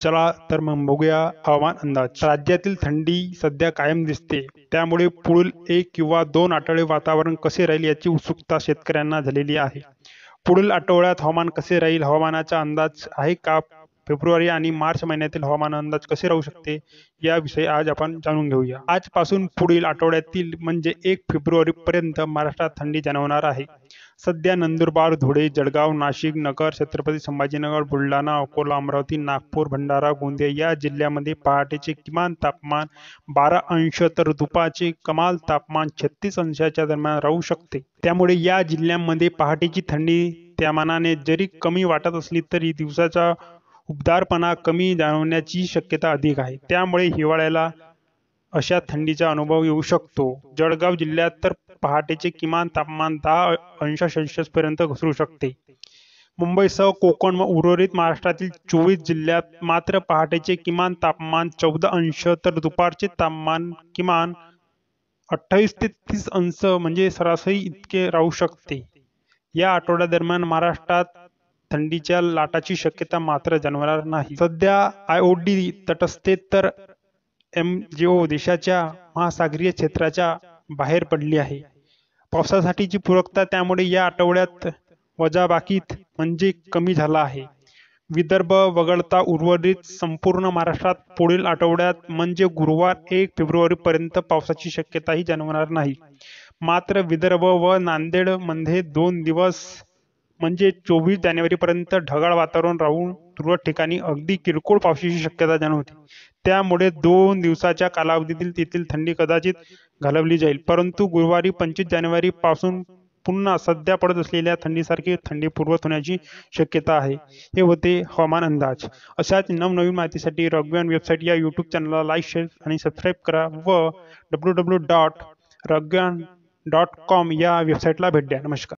चला तर मग बघूया हवामान अंदाज. राज्यातील थंडी सध्या कायम दिसते, त्यामुळे पुढील 1 किंवा 2 आठवडे वातावरण कसे राहील याची उत्सुकता शेतकऱ्यांना झालेली आहे. पुढील आठवड्यात हवामान कसे राहील, हवामानाचा अंदाज आहे का? फेब्रुवारी आणि मार्च महिन्यातील हवामान अंदाज कसे राहू शकते, याविषयी आज आपण जाणून घेऊया. आजपासून पुढील आठवड्यातील म्हणजे 1 फेब्रुवारीपर्यंत महाराष्ट्रात थंडी जाणवणार आहे. सध्या नंदुरबार, धुळे, जळगाव, नाशिक, नगर, छत्रपती संभाजीनगर, बुलढाणा, अकोला, अमरावती, नागपूर, भंडारा, गोंदिया या जिल्ह्यांमध्ये पहाटेचे किमान तापमान 12 अंश तर दुपारचे कमाल तापमान 36 अंशाच्या दरम्यान राहू शकते. त्यामुळे या जिल्ह्यांमध्ये पहाटेची थंडी त्या मानाने जरी कमी वाटत असली तरी दिवसाचा उबदारपणा कमी जाणवण्याची शक्यता अधिक आहे. त्यामुळे हिवाळ्याला अशा थंडीचा अनुभव येऊ शकतो. जळगाव जिल्ह्यात तर पहाटेचे किमान तापमान 10 अंश सेल्सिअस पर्यंत घसरू शकते. मुंबईसह कोकण व उर्वरित महाराष्ट्रातील 24 जिल्ह्यात मात्र पहाटेचे किमान तापमान 14 अंश तर दुपारचे तापमान किमान 28 ते 30 अंश म्हणजे सरासरी इतके राहू शकते. या आठवड्यादरम्यान महाराष्ट्रात थंडीच्या लाटाची शक्यता मात्र जाणवणार नाही. सध्या आयओडी तटस्थते तर MJO देशाच्या महासागरीय क्षेत्राच्या बाहेर पडली आहे. पावसासाठीची पूरकता त्यामुळे या आठवड्यात वजाबाकीत म्हणजे कमी झाला आहे. विदर्भ वगळता उर्वरित संपूर्ण महाराष्ट्रात पुढील आठवड्यात म्हणजे गुरुवार 1 फेब्रुवारीपर्यंत पावसाची शक्यताही जाणवणार नाही. मात्र विदर्भ व नांदेडमध्ये 2 दिवस म्हणजे 24 जानेवारीपर्यंत ढगाळ वातावरण राहून तुरळक ठिकाणी अगदी किरकोळ पावसाची शक्यता जाणवते. त्यामुळे 2 दिवसाच्या कालावधीतील तेथील थंडी कदाचित घालवली जाईल. परंतु गुरुवारी 25 जानेवारीपासून पुन्हा सध्या पडत असलेल्या थंडीसारखी थंडी पूर्वत होण्याची शक्यता आहे. हे होते हवामान अंदाज. अशाच नवनवीन माहितीसाठी रग्वियन वेबसाईट या यूट्यूब चॅनलला लाईक, शेअर आणि सबस्क्राईब करा व www.ragyan.com या वेबसाईटला भेट द्या. नमस्कार.